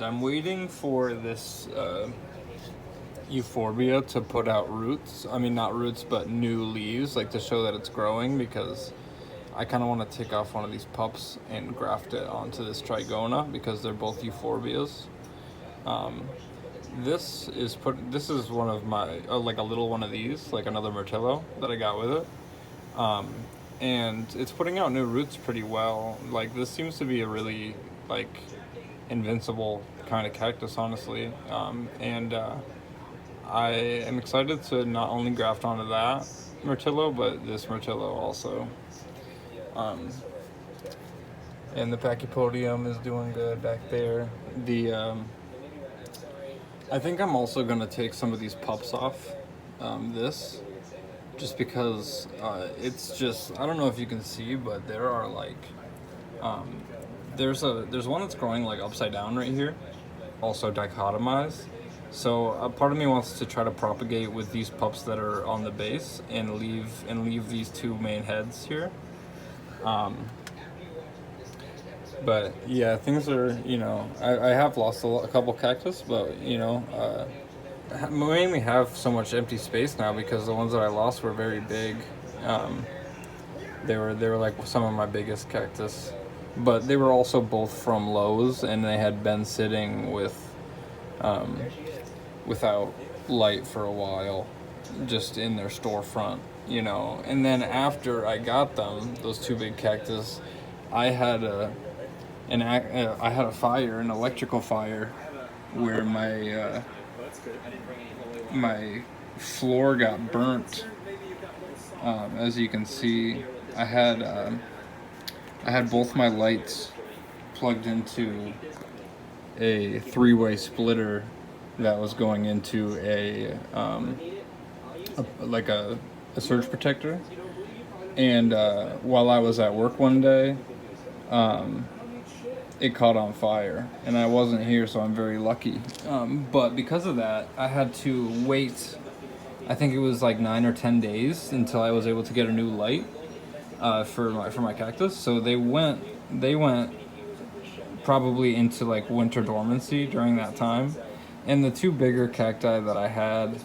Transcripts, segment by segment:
I'm waiting for this euphorbia to put out roots. I mean, not roots, but new leaves, like to show that it's growing, because I kind of want to take off one of these pups and graft it onto this trigona because they're both euphorbias. Um, this is one of my like a little one of these, like another Myrtillo that I got with it. Um, and it's putting out new roots pretty well. Like this seems to be a really like invincible kind of cactus, honestly. And I am excited to not only graft onto that Myrtillo, but this Myrtillo also. Um, and the Pachypodium is doing good back there. I think I'm also gonna take some of these pups off this, just because it's just, I don't know if you can see, but there are like um, there's one that's growing like upside down right here, also dichotomized. So a part of me wants to try to propagate with these pups that are on the base and leave these two main heads here. Um, but yeah, things are, I have lost a couple cactus, but mainly have so much empty space now because the ones that I lost were very big. Um, they were like some of my biggest cactus, but they were also both from Lowe's, and they had been sitting um, without light for a while, just in their storefront, And then after I got them, those two big cactus, I had I had a fire, an electrical fire, where my floor got burnt. As you can see, I had I had both my lights plugged into a three-way splitter that was going into like a surge protector. And while I was at work one day, it caught on fire, and I wasn't here, so I'm very lucky. But because of that, I had to wait. I think it was like 9 or 10 days until I was able to get a new light for my cactus. So they went probably into like winter dormancy during that time. And the two bigger cacti that I had,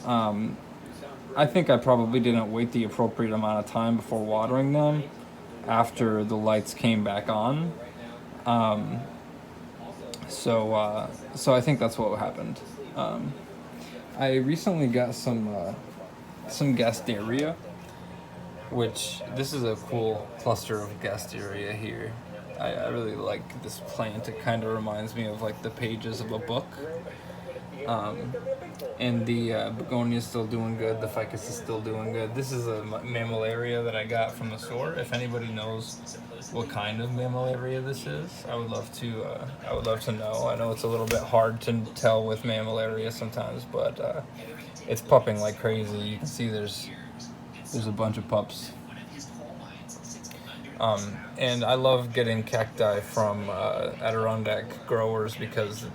I think I probably didn't wait the appropriate amount of time before watering them after the lights came back on. So I think that's what happened. I recently got some Gasteria, which this is a cool cluster of Gasteria here. I really like this plant. It kind of reminds me of like the pages of a book. And the begonia is still doing good. The ficus is still doing good. This is a mammillaria that I got from the store. If anybody knows what kind of mammillaria this is, I would love to. I would love to know. I know it's a little bit hard to tell with mammillaria sometimes, but it's pupping like crazy. You can see there's a bunch of pups. And I love getting cacti from Adirondack growers because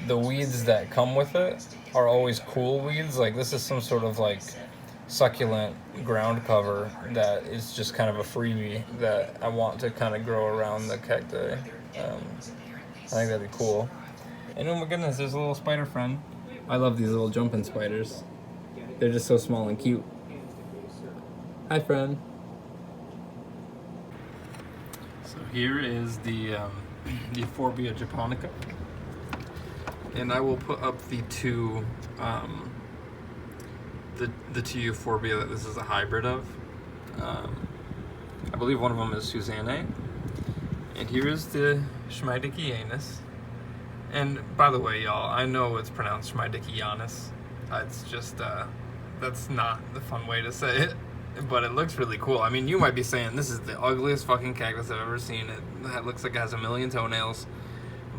the weeds that come with it are always cool weeds. Like this is some sort of like succulent ground cover that is just kind of a freebie that I want to kind of grow around the cacti. I think that'd be cool. And oh my goodness, there's a little spider friend. I love these little jumping spiders. They're just so small and cute. Hi, friend. So here is the Euphorbia japonica. And I will put up the two two Euphorbia that this is a hybrid of. I believe one of them is Susanne. And here is the Schmeidichianus. And by the way, y'all, I know it's pronounced Schmeidichianus. It's just, that's not the fun way to say it. But it looks really cool. I mean, you might be saying, this is the ugliest fucking cactus I've ever seen. It looks like it has a million toenails.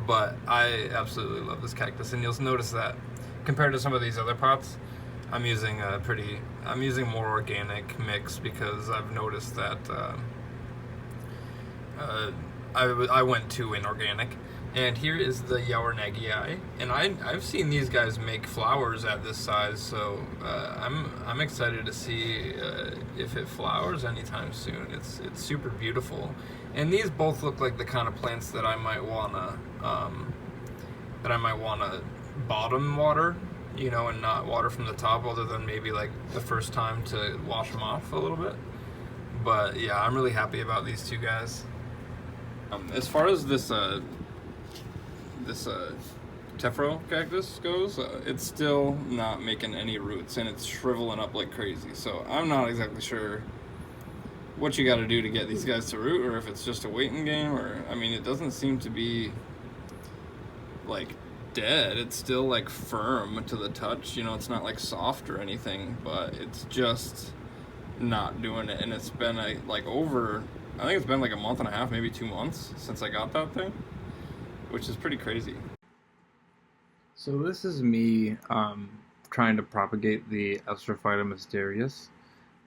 But I absolutely love this cactus, and you'll notice that compared to some of these other pots, I'm using more organic mix because I've noticed that I went too inorganic. And here is the Yaornagii, and I've seen these guys make flowers at this size, so I'm excited to see if it flowers anytime soon. It's super beautiful, and these both look like the kind of plants that I might wanna that I might want to bottom water, you know, and not water from the top, other than maybe like the first time to wash them off a little bit. But yeah, I'm really happy about these two guys. As far as this Tephro cactus goes, it's still not making any roots, and it's shriveling up like crazy. So I'm not exactly sure what you got to do to get these guys to root, or if it's just a waiting game, or I mean, it doesn't seem to be like dead. It's still like firm to the touch. You know, it's not like soft or anything, but it's just not doing it. And it's been like over, I think it's been like a month and a half, maybe 2 months since I got that thing, which is pretty crazy. So this is me trying to propagate the Astrophyta mysterious,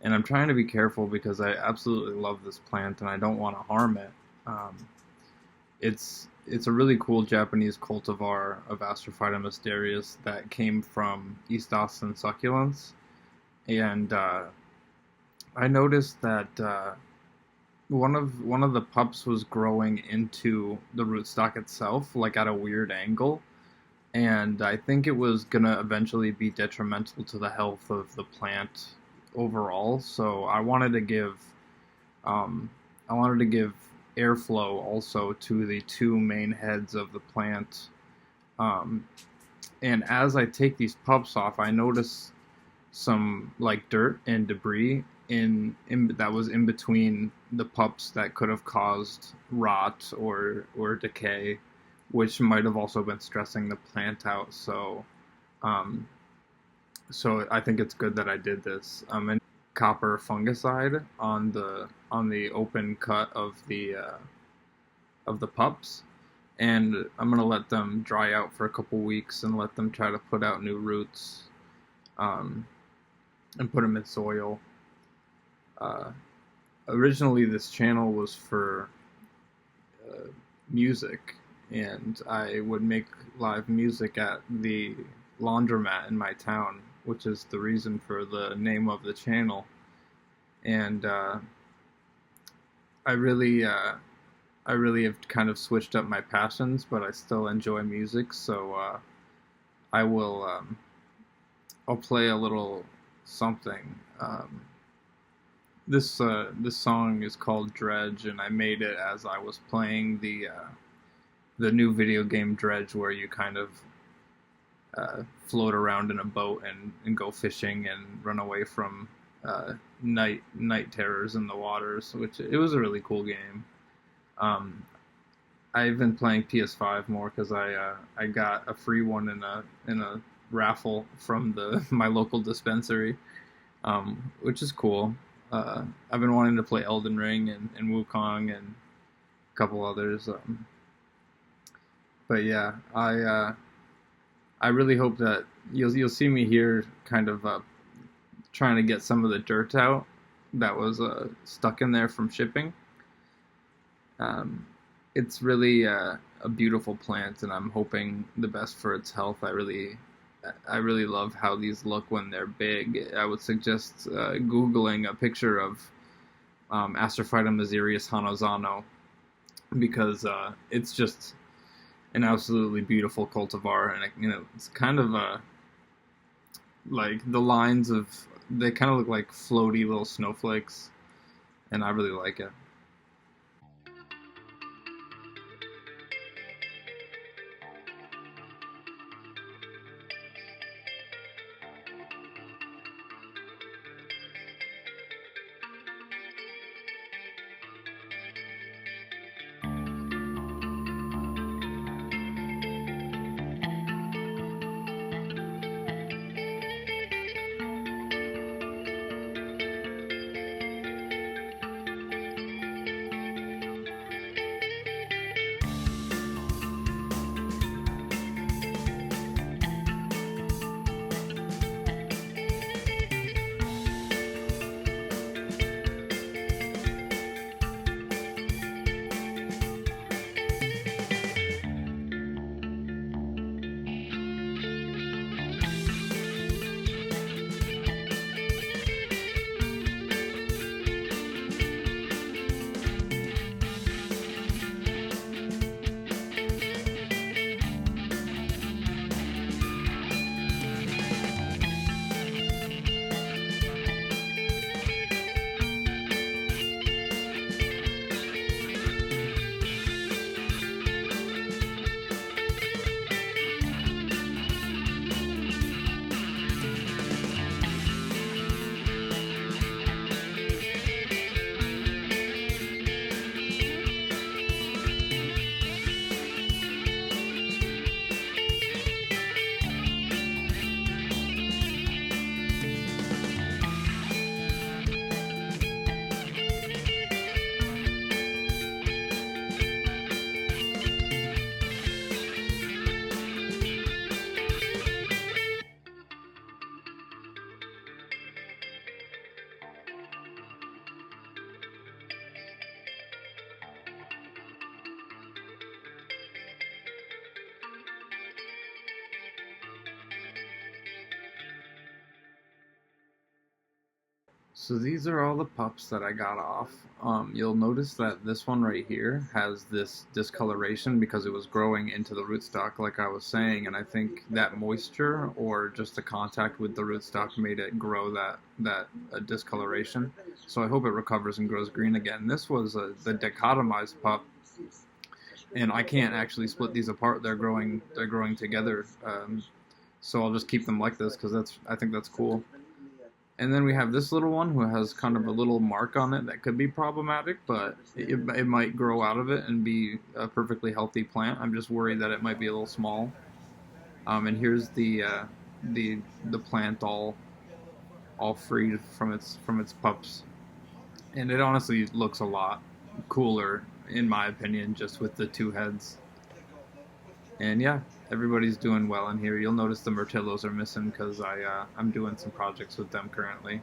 and I'm trying to be careful because I absolutely love this plant and I don't want to harm it. Um, it's a really cool Japanese cultivar of Astrophyta mysterious that came from East Austin succulents, and I noticed that one of the pups was growing into the rootstock itself, like at a weird angle, and I think it was gonna eventually be detrimental to the health of the plant overall. So um, I wanted to give airflow also to the two main heads of the plant. Um, and as I take these pups off, I notice some like dirt and debris in that was in between the pups that could have caused rot or decay, which might have also been stressing the plant out. Um, so I think it's good that I did this. And copper fungicide on the open cut of the pups, and I'm gonna let them dry out for a couple weeks and let them try to put out new roots, um, and put them in soil. Originally, this channel was for music, and I would make live music at the laundromat in my town, which is the reason for the name of the channel. And I really have kind of switched up my passions, but I still enjoy music. So I will I'll play a little something. This song is called Dredge, and I made it as I was playing the new video game Dredge, where you kind of float around in a boat and go fishing and run away from night terrors in the waters. Which it was a really cool game. I've been playing PS5 more because I got a free one in a raffle from my local dispensary, which is cool. I've been wanting to play Elden Ring and Wukong and a couple others. But yeah, I really hope that you'll see me here, kind of trying to get some of the dirt out that was stuck in there from shipping. It's really a beautiful plant, and I'm hoping the best for its health. I really love how these look when they're big. I would suggest Googling a picture of Astrophyta mysterious Hanozano, because it's just an absolutely beautiful cultivar, and it's kind of like the lines they kind of look like floaty little snowflakes, and I really like it. So these are all the pups that I got off. You'll notice that this one right here has this discoloration because it was growing into the rootstock, like I was saying, and I think that moisture or just the contact with the rootstock made it grow that discoloration. So I hope it recovers and grows green again. This was the dichotomized pup, and I can't actually split these apart. They're growing together. So I'll just keep them like this because I think that's cool. And then we have this little one who has kind of a little mark on it that could be problematic, but it might grow out of it and be a perfectly healthy plant. I'm just worried that it might be a little small. And here's the plant all freed from its pups, and it honestly looks a lot cooler in my opinion, just with the two heads. And yeah, everybody's doing well in here. You'll notice the Myrtillos are missing because I'm doing some projects with them currently.